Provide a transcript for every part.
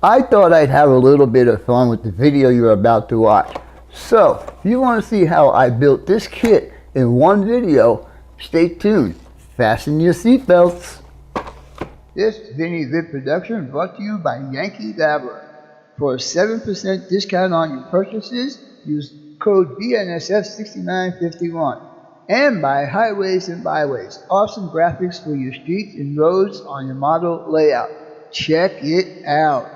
I thought I'd have a little bit of fun with the video you're about to watch. So, if you want to see how I built this kit in one video, stay tuned. Fasten your seatbelts. This Vinny Vid production brought to you by Yankee Dabbler. For a 7% discount on your purchases, use code BNSF6951. And by Highways and Byways, awesome graphics for your streets and roads on your model layout. Check it out.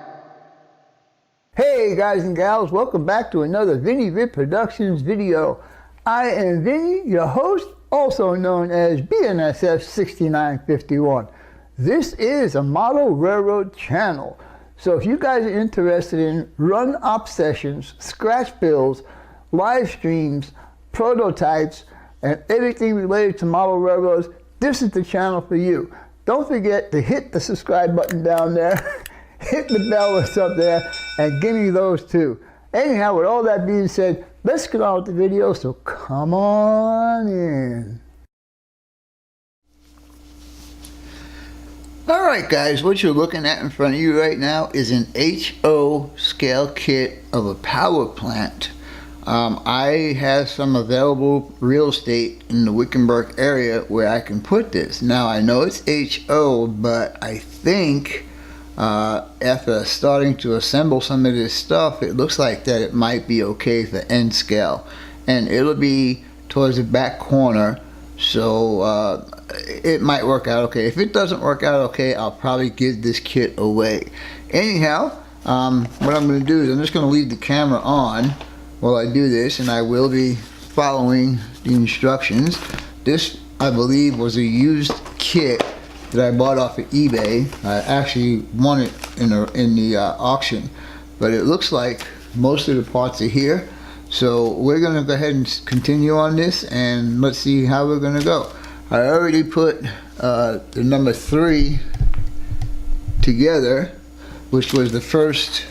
Hey guys and gals, welcome back to another Vinny Vid Productions video. I am Vinny, your host, also known as BNSF 6951. This is a model railroad channel. So if you guys are interested in run-up sessions, scratch builds, live streams, prototypes, and everything related to model railroads, this is the channel for you. Don't forget to hit the subscribe button down there. Hit the bell that's up there and give me those too. Anyhow, with all that being said, let's get on with the video, so come on in. Alright guys, what you're looking at in front of you right now is an HO scale kit of a power plant. I have some available real estate in the Wickenburg area where I can put this. Now I know it's HO, but I think after starting to assemble some of this stuff, it looks like that it might be okay for N scale, and it'll be towards the back corner, so it might work out okay. If it doesn't work out okay, I'll probably give this kit away. Anyhow, what I'm going to do is I'm just going to leave the camera on while I do this, and I will be following the instructions. This, I believe, was a used kit that I bought off of eBay. I actually won it in the auction, but it looks like most of the parts are here. So we're going to go ahead and continue on this, and let's see how we're going to go. I already put the number 3 together, which was the first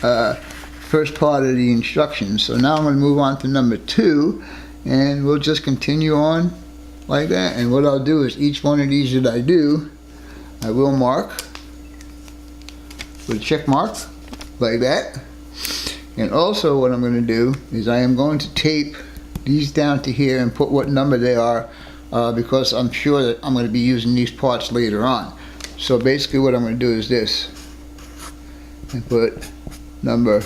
part of the instructions. So now I'm going to move on to number 2, and we'll just continue on like that. And what I'll do is each one of these that I do, I will mark with a check mark like that. And also what I'm going to do is I am going to tape these down to here and put what number they are, because I'm sure that I'm going to be using these parts later on. So basically what I'm going to do is this, and put number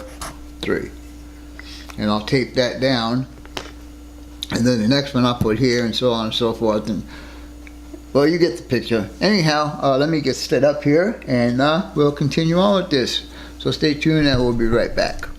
3, and I'll tape that down, and then the next one I'll put here, and so on and so forth. And well, you get the picture. Anyhow, let me get set up here, and we'll continue on with this. So stay tuned, and we'll be right back.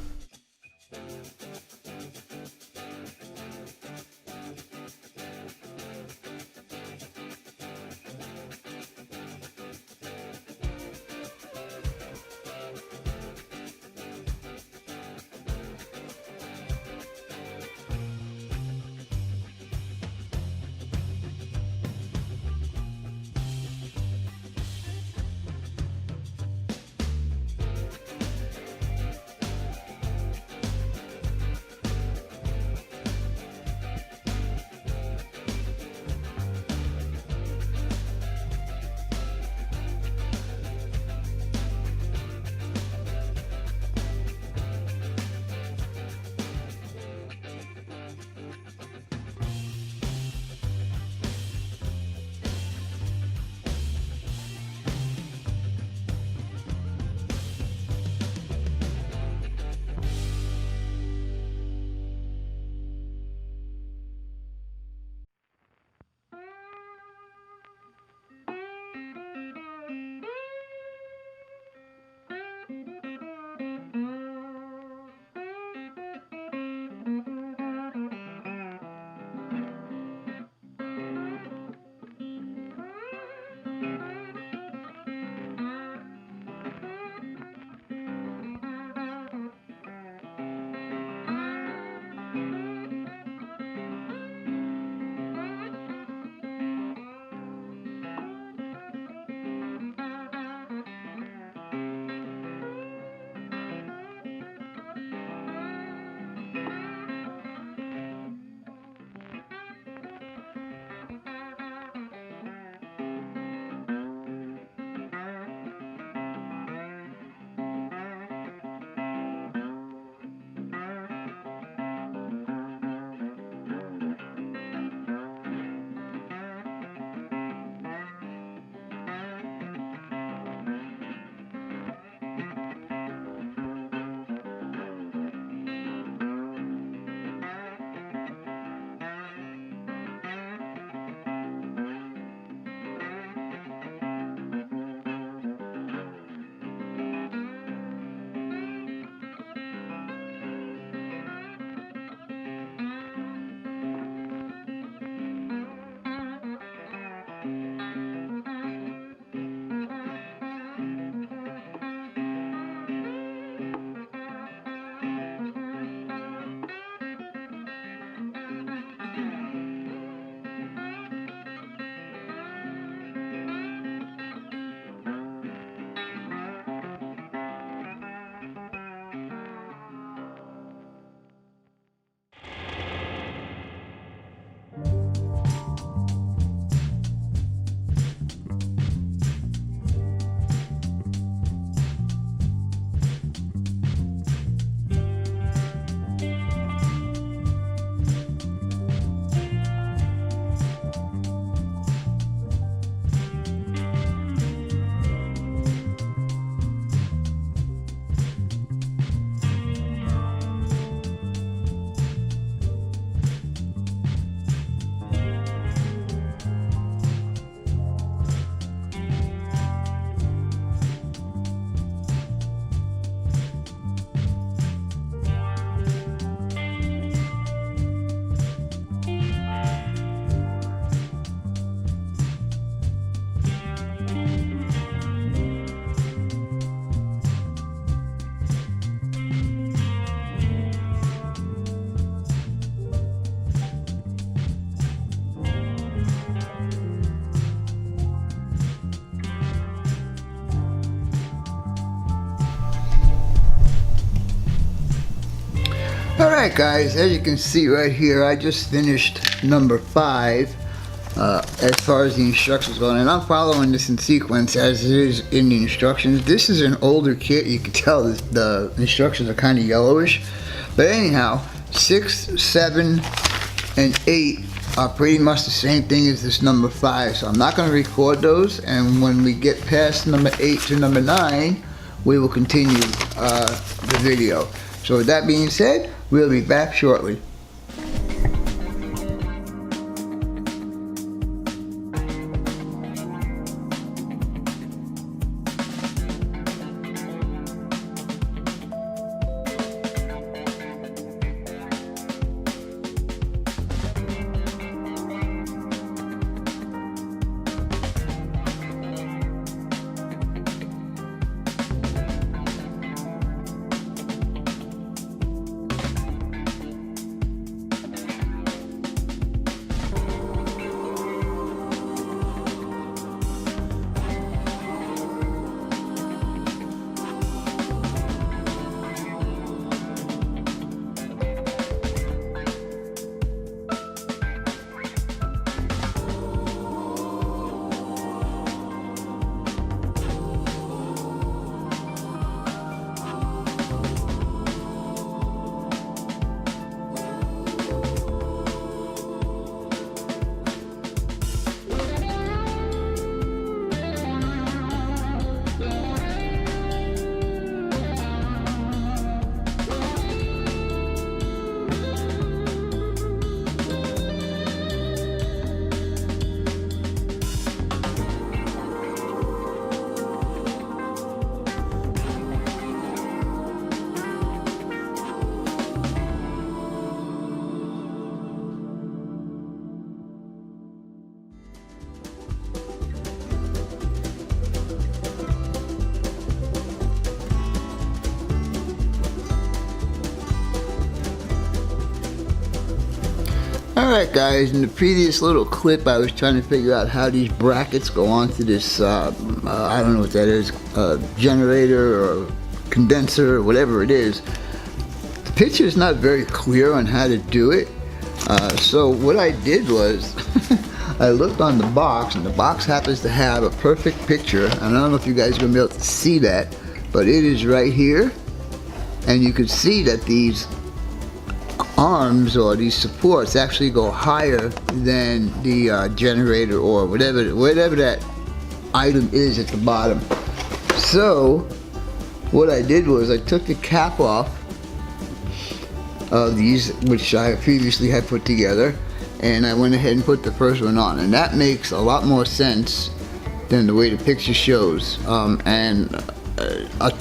Alright guys, as you can see right here, I just finished number 5 as far as the instructions go, and I'm following this in sequence as it is in the instructions. This is an older kit. You can tell the instructions are kind of yellowish, but anyhow, 6, 7, and 8 are pretty much the same thing as this number 5, so I'm not going to record those, and when we get past number 8 to number 9, we will continue the video. So with that being said, we'll be back shortly. Alright guys, in the previous little clip I was trying to figure out how these brackets go onto this, I don't know what that is, generator or condenser or whatever it is. The picture is not very clear on how to do it, so what I did was I looked on the box, and the box happens to have a perfect picture, and I don't know if you guys are going to be able to see that, but it is right here, and you can see that these arms or these supports actually go higher than the generator or whatever that item is at the bottom. So what I did was I took the cap off of these, which I previously had put together, and I went ahead and put the first one on, and that makes a lot more sense than the way the picture shows. And a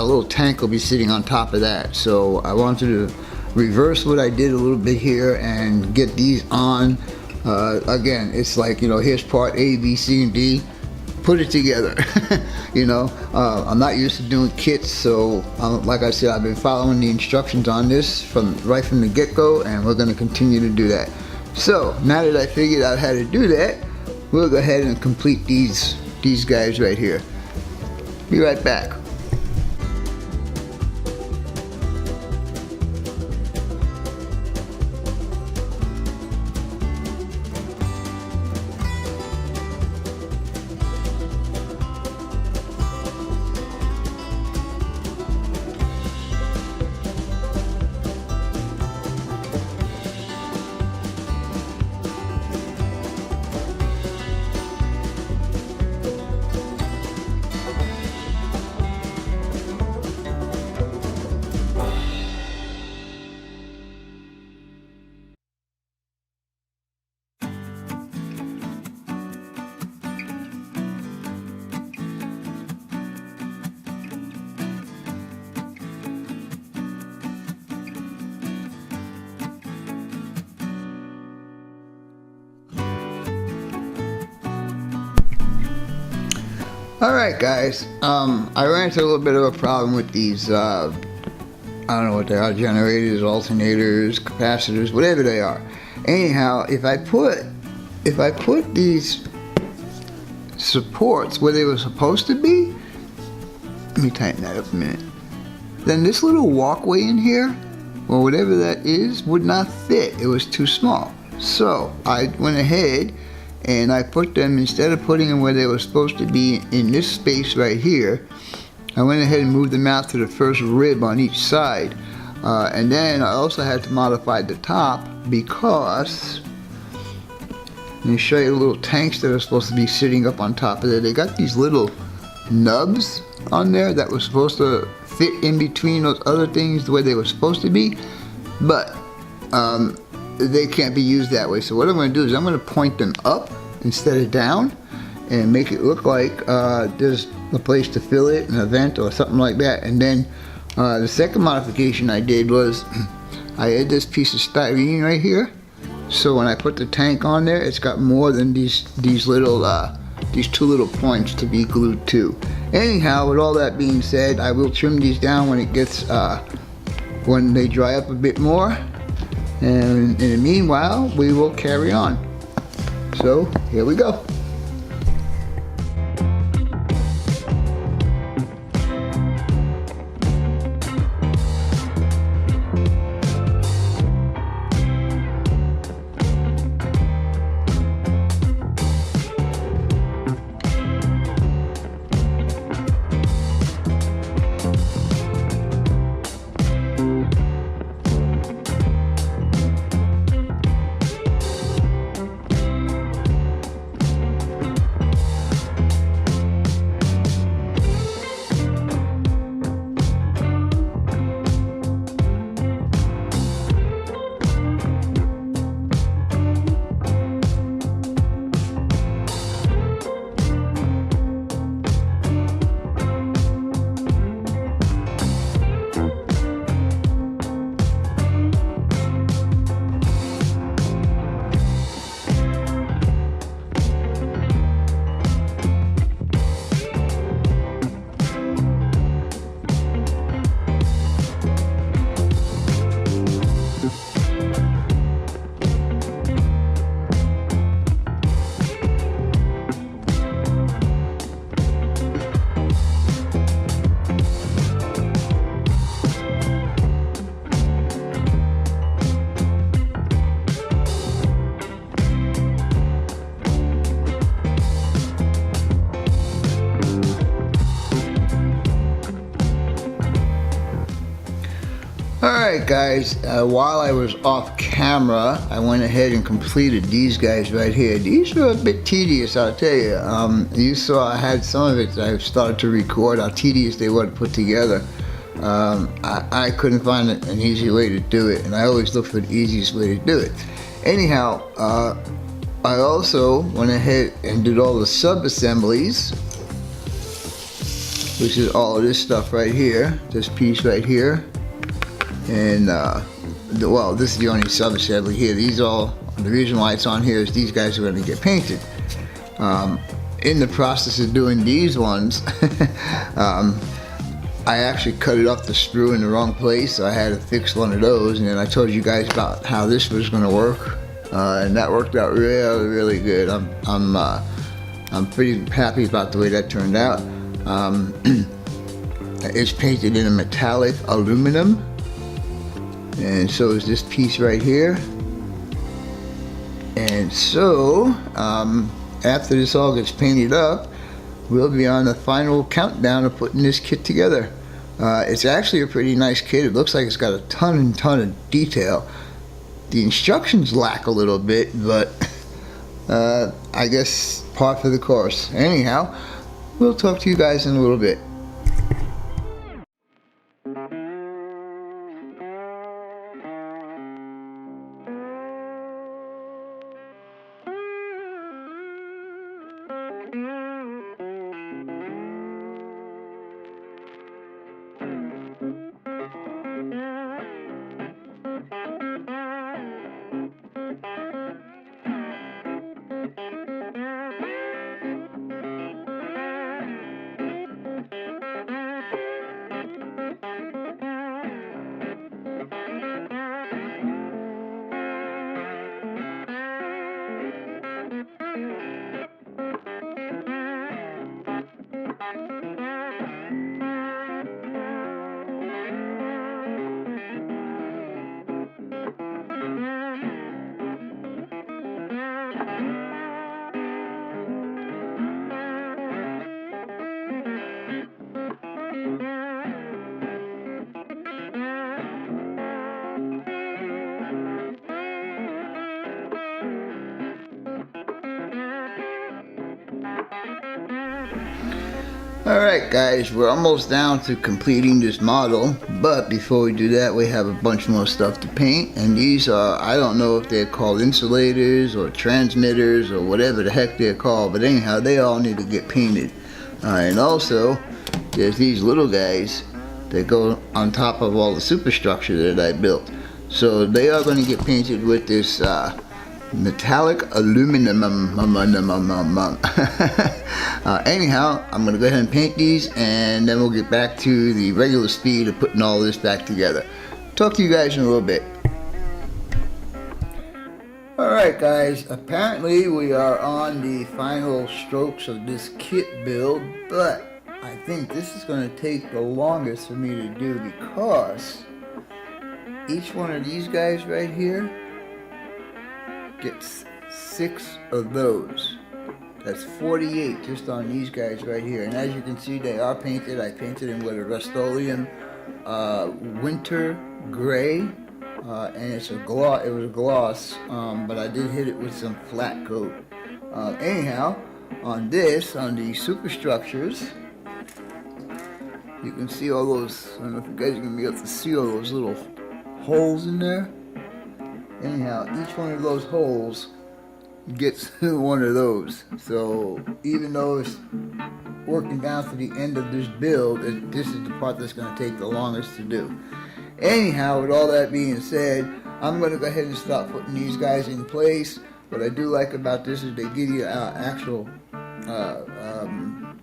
little tank will be sitting on top of that, so I wanted to reverse what I did a little bit here and get these on. Again, it's like, you know, here's part A, B, C, and D. Put it together. You know, I'm not used to doing kits, so like I said, I've been following the instructions on this right from the get-go, and we're going to continue to do that. So now that I figured out how to do that, we'll go ahead and complete these guys right here. Be right back. Alright guys, I ran into a little bit of a problem with these, I don't know what they are, generators, alternators, capacitors, whatever they are. Anyhow, if I put these supports where they were supposed to be, let me tighten that up a minute, then this little walkway in here or whatever that is would not fit. It was too small. So I went ahead and I put them, instead of putting them where they were supposed to be in this space right here, I went ahead and moved them out to the first rib on each side. And then I also had to modify the top because, let me show you the little tanks that are supposed to be sitting up on top of there. They got these little nubs on there that were supposed to fit in between those other things the way they were supposed to be, but they can't be used that way. So what I'm going to do is I'm going to point them up instead of down and make it look like there's a place to fill it, an event or something like that. And then the second modification I did was I had this piece of styrene right here, so when I put the tank on there, it's got more than these little these two little points to be glued to. Anyhow, with all that being said, I will trim these down when it gets when they dry up a bit more, and in the meanwhile we will carry on. So here we go. Alright guys, while I was off camera, I went ahead and completed these guys right here. These were a bit tedious, I'll tell you. You saw I had some of it that I've started to record, how tedious they were to put together. I couldn't find an easy way to do it, and I always look for the easiest way to do it. Anyhow, I also went ahead and did all the sub-assemblies, which is all of this stuff right here, this piece right here. And well, this is the only sub-assembly here. These all, the reason why it's on here is these guys are going to get painted. In the process of doing these ones, I actually cut it off the screw in the wrong place, so I had to fix one of those. And then I told you guys about how this was going to work, and that worked out really, really good. I'm pretty happy about the way that turned out. It's painted in a metallic aluminum. And so is this piece right here. And so, after this all gets painted up, we'll be on the final countdown of putting this kit together. It's actually a pretty nice kit. It looks like it's got a ton of detail. The instructions lack a little bit, but I guess par for the course. Anyhow, we'll talk to you guys in a little bit. Alright guys, we're almost down to completing this model, but before we do that we have a bunch more stuff to paint, and these are, I don't know if they're called insulators or transmitters or whatever the heck they're called, but anyhow they all need to get painted. And also there's these little guys that go on top of all the superstructure that I built, so they are going to get painted with this metallic aluminum. Anyhow, I'm going to go ahead and paint these, and then we'll get back to the regular speed of putting all this back together. Talk to you guys in a little bit. Alright guys, apparently we are on the final strokes of this kit build, but I think this is going to take the longest for me to do because each one of these guys right here gets 6 of those. That's 48 just on these guys right here. And as you can see, they are painted. I painted them with a Rust-Oleum winter gray, and it's a gloss. It was a gloss, but I did hit it with some flat coat. Anyhow, on this, on the superstructures, you can see all those. I don't know if you guys are gonna be able to see all those little holes in there. Anyhow, each one of those holes gets one of those. So even though it's working down to the end of this build, this is the part that's going to take the longest to do. Anyhow, with all that being said, I'm going to go ahead and start putting these guys in place. What I do like about this is they give you actual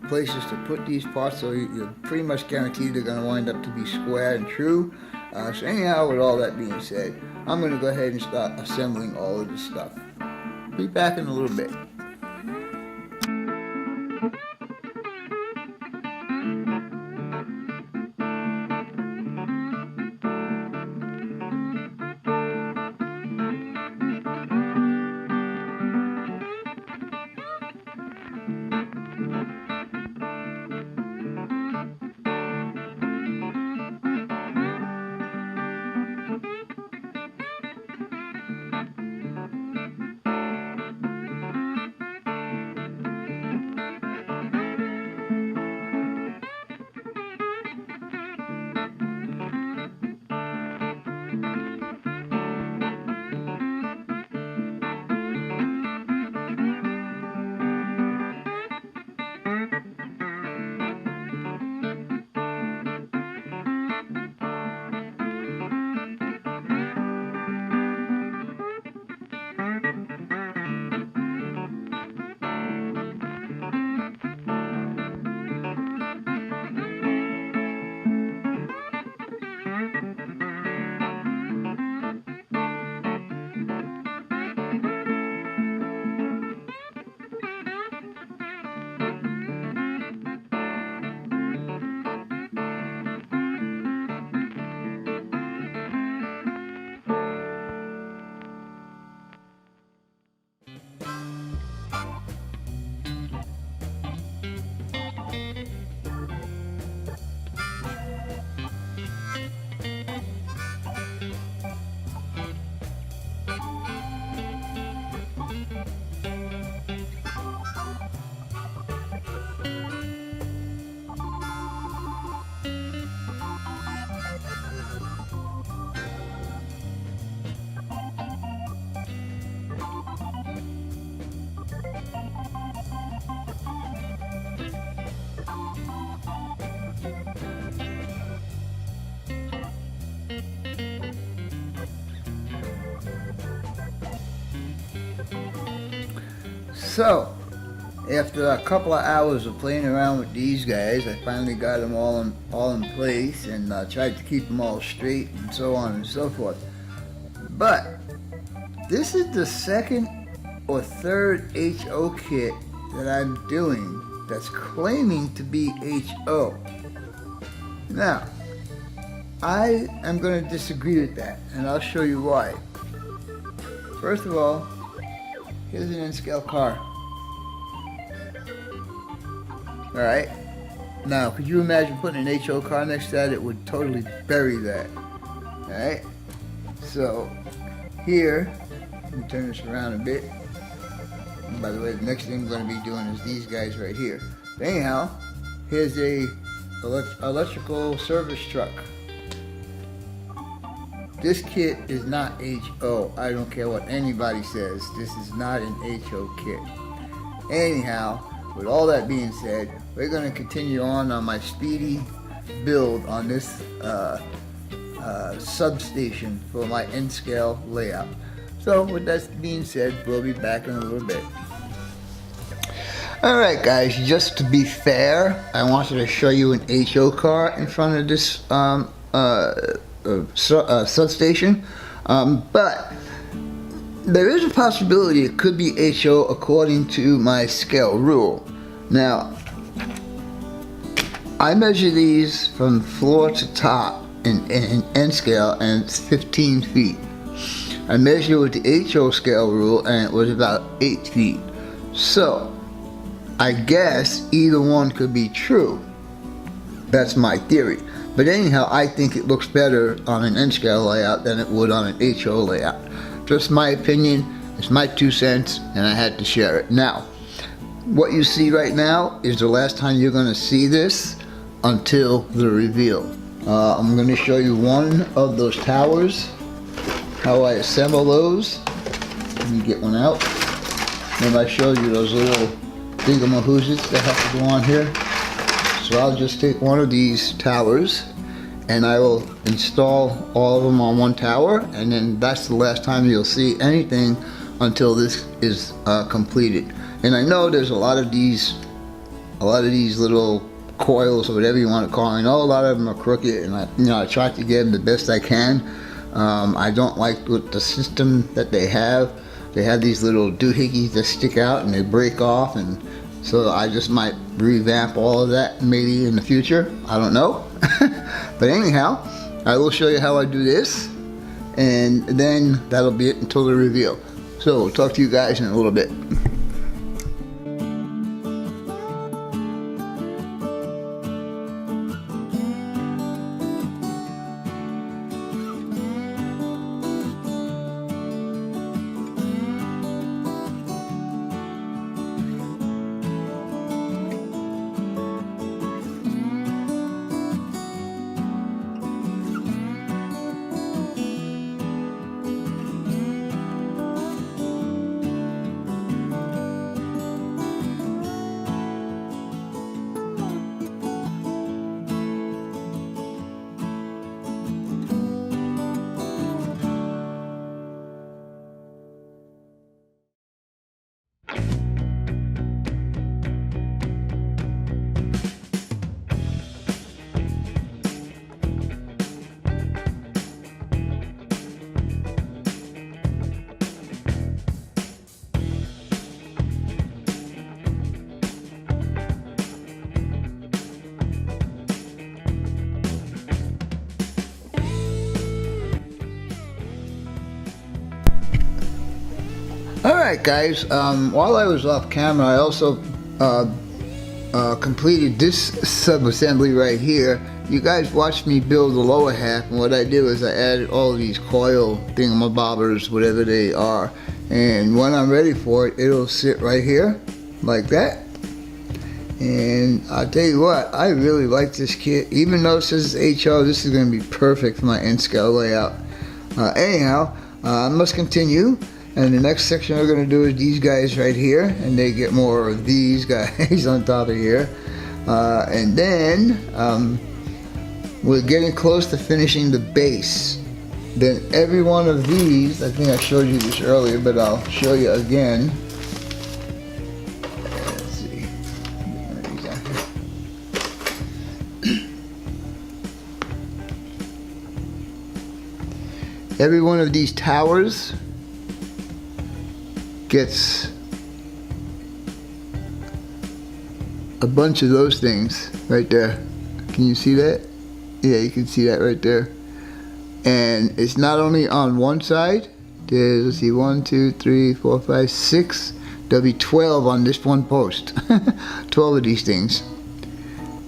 places to put these parts, so you're pretty much guaranteed they're going to wind up to be square and true. So anyhow, with all that being said, I'm going to go ahead and start assembling all of this stuff. Be back in a little bit. So, after a couple of hours of playing around with these guys, I finally got them all in place, and tried to keep them all straight and so on and so forth. But this is the second or third HO kit that I'm doing that's claiming to be HO. Now, I am going to disagree with that, and I'll show you why. First of all, here's an N-scale car. Alright, now could you imagine putting an HO car next to that? It would totally bury that. Alright, so here, let me turn this around a bit. And by the way, the next thing I'm going to be doing is these guys right here. But anyhow, Here's a electrical service truck. This kit is not HO. I don't care what anybody says. This is not an HO kit. Anyhow, with all that being said, we're going to continue on my speedy build on this substation for my N-scale layout. So with that being said, we'll be back in a little bit. Alright guys, just to be fair, I wanted to show you an HO car in front of this substation, but there is a possibility it could be HO according to my scale rule. Now, I measure these from floor to top in N scale, and it's 15 feet. I measured with the HO scale rule, and it was about 8 feet. So, I guess either one could be true. That's my theory. But anyhow, I think it looks better on an N-scale layout than it would on an HO layout. Just my opinion, it's my 2 cents, and I had to share it. Now, what you see right now is the last time you're going to see this until the reveal. I'm going to show you one of those towers, how I assemble those. Let me get one out. Then I showed you those little thingamahoozits that have to go on here. So I'll just take one of these towers and I will install all of them on one tower, and then that's the last time you'll see anything until this is completed. And I know there's a lot of these little coils or whatever you want to call them. I know a lot of them are crooked, and I try to get them the best I can. I don't like the system that they have. They have these little doohickeys that stick out and they break off, and so I just might revamp all of that maybe in the future. I don't know. But anyhow, I will show you how I do this, and then that'll be it until the reveal. So we'll talk to you guys in a little bit. Alright guys, while I was off camera, I also completed this sub-assembly right here. You guys watched me build the lower half, and what I did was I added all of these coil thingamabobbers, whatever they are, and when I'm ready for it, it'll sit right here, like that. And I'll tell you what, I really like this kit. Even though it says HO, this is going to be perfect for my N-scale layout. Anyhow, I must continue. And the next section we're going to do is these guys right here, and they get more of these guys on top of here. And then we're getting close to finishing the base. Then every one of these, I think I showed you this earlier, but I'll show you again. Let's see. Every one of these towers gets a bunch of those things right there. Can you see that? Yeah, you can see that right there. And it's not only on one side. There's, let's see, 1, 2, 3, 4, 5, 6. There'll be 12 on this one post. 12 of these things.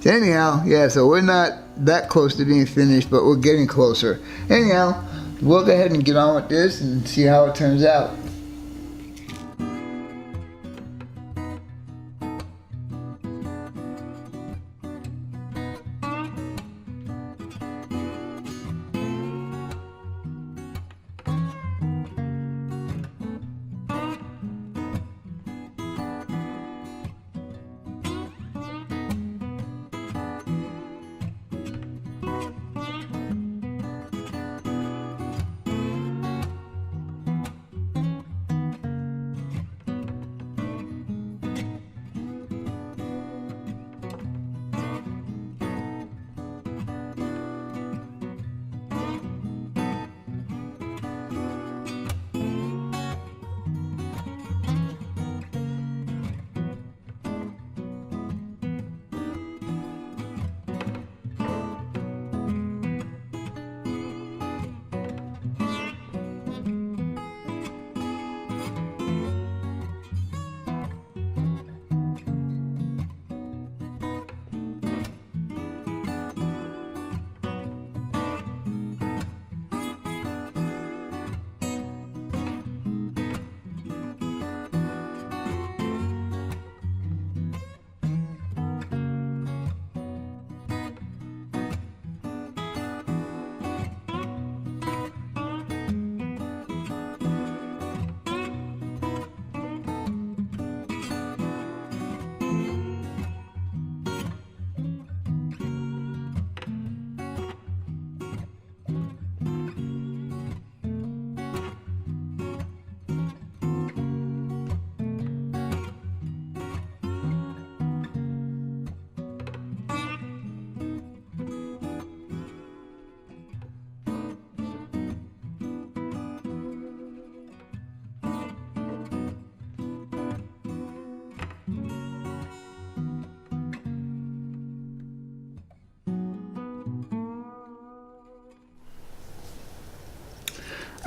So anyhow, yeah, so we're not that close to being finished, but we're getting closer. Anyhow, we'll go ahead and get on with this and see how it turns out.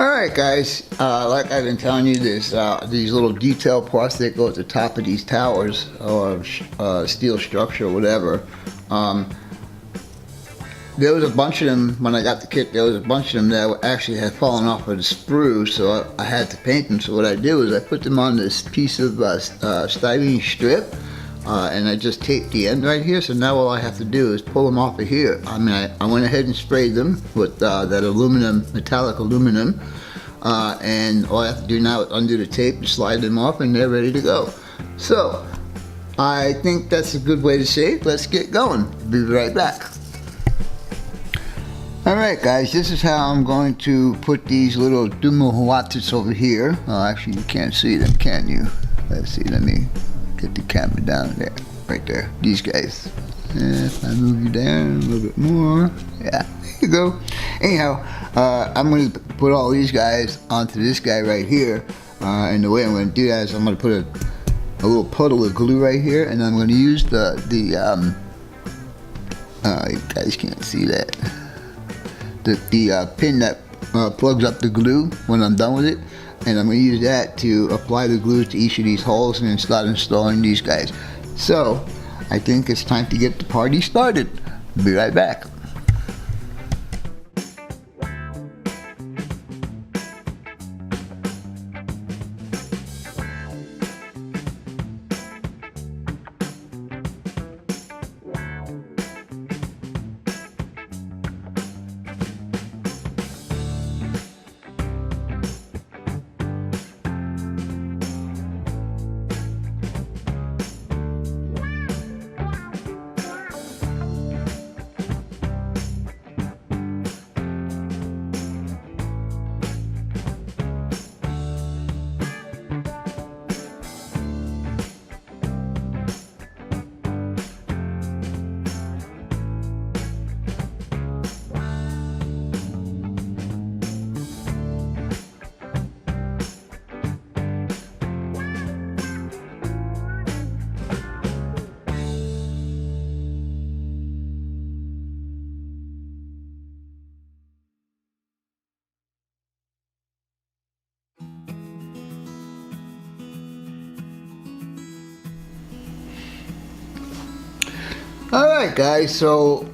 Alright guys, like I've been telling you, there's these little detail parts that go at the top of these towers or steel structure or whatever. There was a bunch of them when I got the kit. There was a bunch of them that actually had fallen off of the sprue, so I had to paint them. So what I did was I put them on this piece of styrene strip, and I just taped the end right here. So now all I have to do is pull them off of here. I mean, I went ahead and sprayed them with that aluminum, metallic aluminum, and all I have to do now is undo the tape and slide them off, and they're ready to go. So I think that's a good way to say it. Let's get going. Be right back. Alright guys, this is how I'm going to put these little dumohuatis over here. Actually you can't see them, can you? Let's see, let me get the camera down there, right there. These guys. If I move you down a little bit more, yeah, there you go. Anyhow, I'm going to put all these guys onto this guy right here. And the way I'm going to do that is I'm going to put a little puddle of glue right here, and I'm going to use you guys can't see that. The pin that plugs up the glue when I'm done with it, and I'm going to use that to apply the glue to each of these holes and then start installing these guys. So I think it's time to get the party started. Be right back. Alright guys, so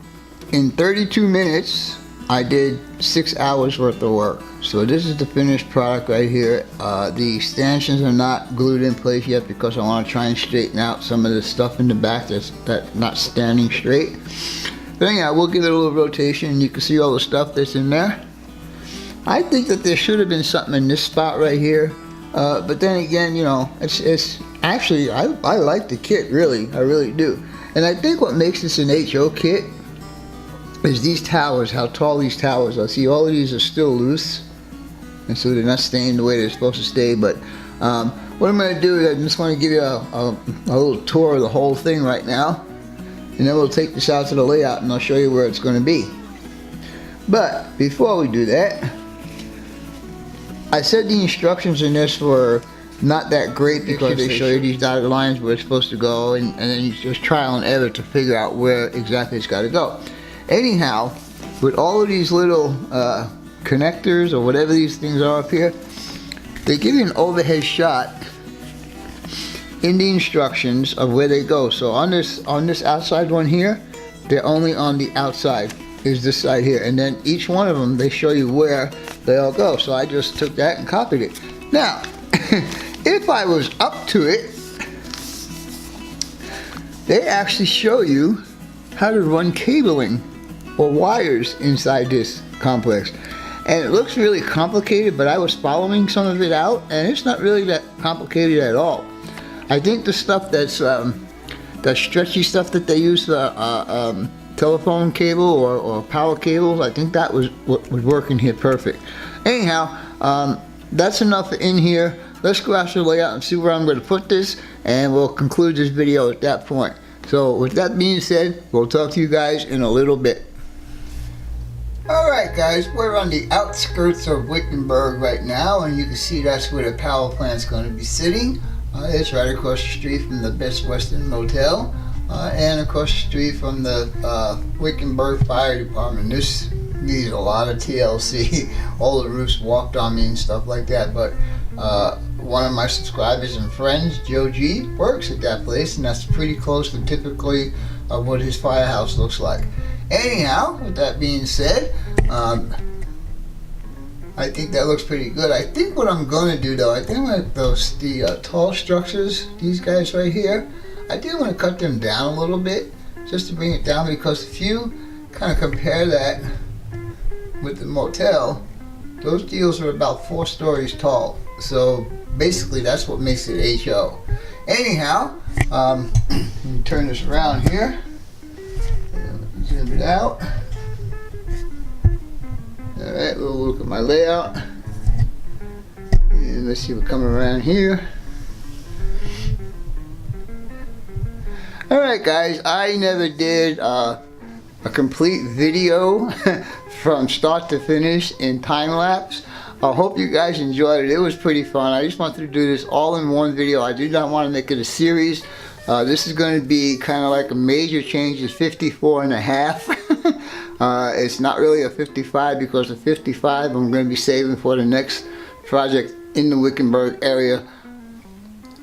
in 32 minutes I did 6 hours worth of work. So this is the finished product right here. The stanchions are not glued in place yet because I want to try and straighten out some of the stuff in the back that's not standing straight. But anyhow, we'll give it a little rotation and you can see all the stuff that's in there. I think that there should have been something in this spot right here. But then again, you know, it's actually, I like the kit, really. I really do. And I think what makes this an HO kit is these towers, how tall these towers are. See, all of these are still loose, and so they're not staying the way they're supposed to stay. But what I'm going to do is I'm just going to give you a little tour of the whole thing right now, and then we'll take this out to the layout and I'll show you where it's going to be. But before we do that, I said the instructions in this were not that great because they show you these dotted lines where it's supposed to go, and then you just trial and error to figure out where exactly it's got to go. Anyhow, with all of these little connectors or whatever these things are up here, they give you an overhead shot in the instructions of where they go. So on this outside one here, they're only on the outside, is this side here, and then each one of them they show you where they all go. So I just took that and copied it. Now if I was up to it, they actually show you how to run cabling or wires inside this complex. And it looks really complicated, but I was following some of it out, and it's not really that complicated at all. I think the stuff that's that stretchy stuff that they use for telephone cable or power cables, I think that was what was working here perfect. Anyhow, that's enough in here. Let's go out to the layout and see where I'm going to put this, and we'll conclude this video at that point. So with that being said, we'll talk to you guys in a little bit. Alright guys, we're on the outskirts of Wickenburg right now, and you can see that's where the power plant's going to be sitting. It's right across the street from the Best Western Motel, and across the street from the Wickenburg Fire Department. This needed a lot of TLC. All the roofs walked on me and stuff like that. But one of my subscribers and friends, Joe G, works at that place, and that's pretty close to typically what his firehouse looks like. Anyhow, with that being said, I think that looks pretty good. I think what I'm going to do though, I think with the tall structures, these guys right here, I did want to cut them down a little bit just to bring it down, because if you kind of compare that with the motel, those deals are about 4 stories tall. So basically that's what makes it HO. Anyhow, let me turn this around here. Zoom it out. Alright, we'll look at my layout. And let's see what coming around here. Alright guys, I never did a complete video from start to finish in time lapse. I hope you guys enjoyed it. It was pretty fun. I just wanted to do this all in one video. I do not want to make it a series. This is going to be kind of like a major change. It's 54.5. It's not really a 55, because the 55 I'm going to be saving for the next project in the Wickenburg area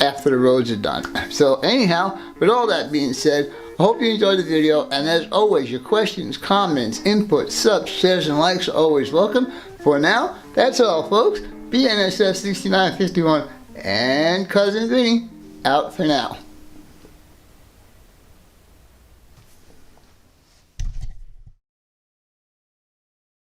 after the roads are done. So anyhow, with all that being said, I hope you enjoyed the video, and as always, your questions, comments, input, subs, shares, and likes are always welcome. For now, that's all folks. BNSF 6951 and Cousin Vinny out for now.